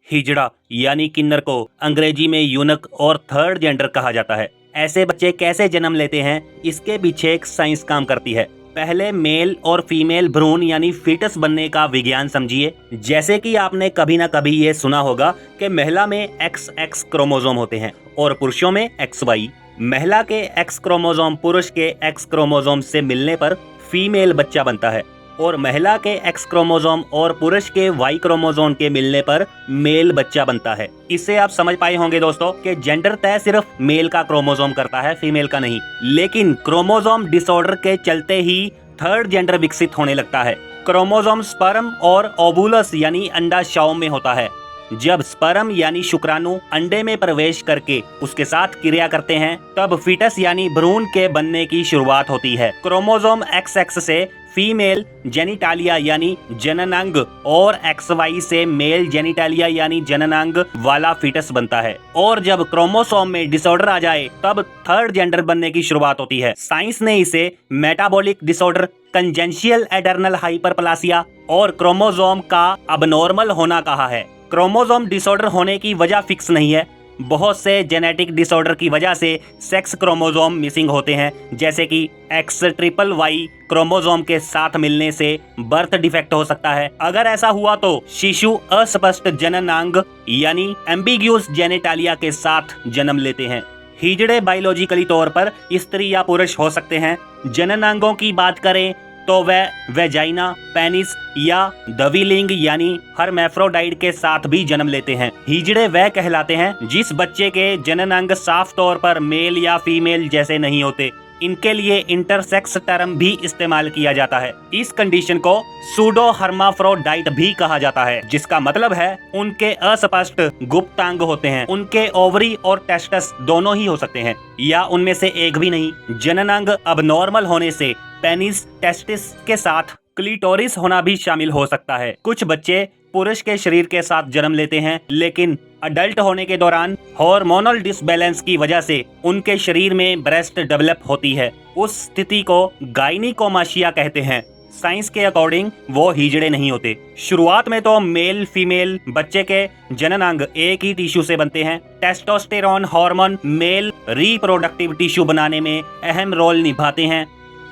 हिजड़ा यानी किन्नर को अंग्रेजी में यूनक और थर्ड जेंडर कहा जाता है। ऐसे बच्चे कैसे जन्म लेते हैं, इसके पीछे एक साइंस काम करती है। पहले मेल और फीमेल भ्रूण यानी फीटस बनने का विज्ञान समझिए। जैसे कि आपने कभी ना कभी ये सुना होगा कि महिला में XX क्रोमोसोम होते हैं और पुरुषों में XY। महिला के X क्रोमोसोम पुरुष के X क्रोमोसोम से मिलने पर फीमेल बच्चा बनता है और महिला के X क्रोमोसोम और पुरुष के Y क्रोमोसोम के मिलने पर मेल बच्चा बनता है। इससे आप समझ पाए होंगे दोस्तों कि जेंडर तय सिर्फ मेल का क्रोमोसोम करता है, फीमेल का नहीं। लेकिन क्रोमोसोम डिसऑर्डर के चलते ही थर्ड जेंडर विकसित होने लगता है। क्रोमोसोम स्पर्म और ओवुलस यानी अंडाशय में होता है। जब स्पर्म यानी शुक्राणु अंडे में प्रवेश करके उसके साथ क्रिया करते हैं, तब फीटस यानी भ्रूण के बनने की शुरुआत होती है। क्रोमोसोम XX से फीमेल जेनिटालिया यानी जननांग और XY से मेल जेनिटालिया यानी जननांग वाला फीटस बनता है। और जब क्रोमोसोम में डिसऑर्डर आ जाए तब थर्ड जेंडर बनने की शुरुआत होती है। साइंस ने इसे मेटाबॉलिक डिसऑर्डर, कंजेंशियल एडर्नल हाइपरप्लासिया और क्रोमोसोम का अबनॉर्मल होना कहा है। क्रोमोसोम डिसऑर्डर होने की वजह फिक्स नहीं है। बहुत से जेनेटिक डिसऑर्डर की वजह से सेक्स क्रोमोसोम मिसिंग होते हैं, जैसे कि XYY क्रोमोसोम के साथ मिलने से बर्थ डिफेक्ट हो सकता है। अगर ऐसा हुआ तो शिशु अस्पष्ट जननांग यानी एम्बिग्यूस जेनिटालिया के साथ जन्म लेते हैं। हिजड़े बायोलॉजिकली तौर पर स्त्री या पुरुष हो सकते हैं। जननांगों की बात करें तो वह वेजाइना, पेनिस या दविलिंग यानी हर्मेफ्रोडाइट के साथ भी जन्म लेते हैं। हिजड़े वह कहलाते हैं जिस बच्चे के जननांग साफ तौर पर मेल या फीमेल जैसे नहीं होते। इनके लिए इंटरसेक्स टर्म भी इस्तेमाल किया जाता है। इस कंडीशन को सूडो हर्माफ्रोडाइट भी कहा जाता है, जिसका मतलब है उनके अस्पष्ट गुप्तांग होते हैं। उनके ओवरी और टेस्टस दोनों ही हो सकते हैं या उनमें से एक भी नहीं। जननांग अबनॉर्मल होने से पेनिस, टेस्टिस के साथ क्लिटोरिस होना भी शामिल हो सकता है। कुछ बच्चे पुरुष के शरीर के साथ जन्म लेते हैं, लेकिन अडल्ट होने के दौरान हार्मोनल डिसबैलेंस की वजह से उनके शरीर में ब्रेस्ट डेवलप होती है। उस स्थिति को गायनिकोमाशिया कहते हैं। साइंस के अकॉर्डिंग वो हिजड़े नहीं होते। शुरुआत में तो मेल फीमेल बच्चे के जननांग एक ही टिश्यू से बनते हैं। Testosterone hormone male reproductive tissue बनाने में अहम रोल निभाते हैं।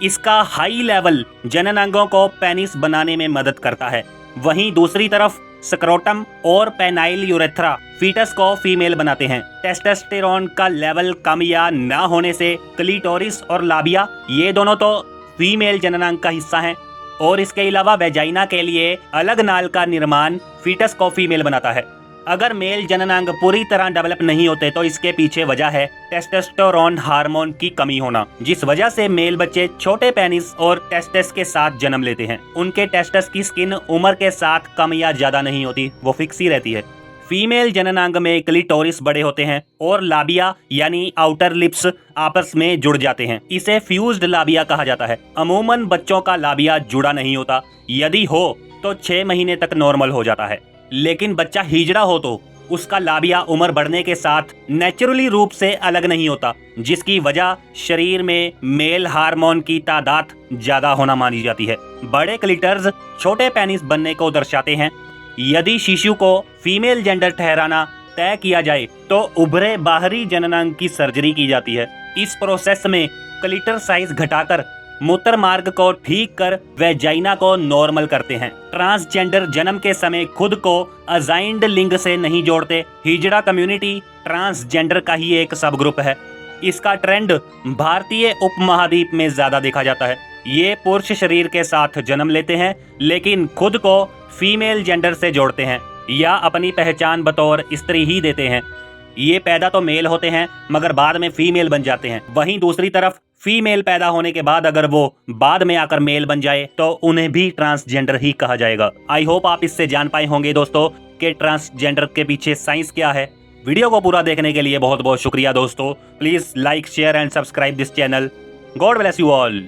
इसका हाई लेवल जननांगों को पेनिस बनाने में मदद करता है। वहीं दूसरी तरफ स्क्रोटम और पेनाइल यूरेथ्रा फीटस को फीमेल बनाते हैं। टेस्टोस्टेरोन का लेवल कम या ना होने से क्लिटोरिस और लाबिया ये दोनों तो फीमेल जननांग का हिस्सा हैं और इसके अलावा वेजाइना के लिए अलग नाल का निर्माण फीटस को फीमेल बनाता है। अगर मेल जननांग पूरी तरह डेवलप नहीं होते तो इसके पीछे वजह है टेस्टोस्टेरोन हार्मोन की कमी होना, जिस वजह से मेल बच्चे छोटे पेनिस और टेस्टस के साथ जन्म लेते हैं। उनके टेस्टस की स्किन उम्र के साथ कम या ज्यादा नहीं होती, वो फिक्स ही रहती है। फीमेल जननांग में क्लिटोरिस बड़े होते हैं और लाबिया यानी आउटर लिप्स आपस में जुड़ जाते हैं। इसे फ्यूज्ड लाबिया कहा जाता है। अमूमन बच्चों का लाबिया जुड़ा नहीं होता, यदि हो तो 6 महीने तक नॉर्मल हो जाता है। लेकिन बच्चा हिजड़ा हो तो उसका लाबिया उम्र बढ़ने के साथ नेचुरली रूप से अलग नहीं होता, जिसकी वजह शरीर में मेल हार्मोन की तादाद ज्यादा होना मानी जाती है। बड़े क्लिटर्स छोटे पेनिस बनने को दर्शाते हैं। यदि शिशु को फीमेल जेंडर ठहराना तय किया जाए तो उभरे बाहरी जननांग की सर्जरी की जाती है। इस प्रोसेस में क्लिटर साइज घटाकर मूत्र मार्ग को ठीक कर वेजाइना को नॉर्मल करते हैं। ट्रांसजेंडर जन्म के समय खुद को अजाइंड लिंग से नहीं जोड़ते। हिजड़ा कम्युनिटी ट्रांसजेंडर का ही एक सब ग्रुप है। इसका ट्रेंड भारतीय उपमहाद्वीप में ज्यादा देखा जाता है। ये पुरुष शरीर के साथ जन्म लेते हैं लेकिन खुद को फीमेल जेंडर से जोड़ते हैं या अपनी पहचान बतौर स्त्री ही देते हैं। ये पैदा तो मेल होते हैं मगर बाद में फीमेल बन जाते हैं। वहीं दूसरी तरफ फीमेल पैदा होने के बाद अगर वो बाद में आकर मेल बन जाए तो उन्हें भी ट्रांसजेंडर ही कहा जाएगा। आई होप आप इससे जान पाए होंगे दोस्तों कि ट्रांसजेंडर के पीछे साइंस क्या है। वीडियो को पूरा देखने के लिए बहुत बहुत शुक्रिया दोस्तों। Please like, share and subscribe this channel. God bless you all.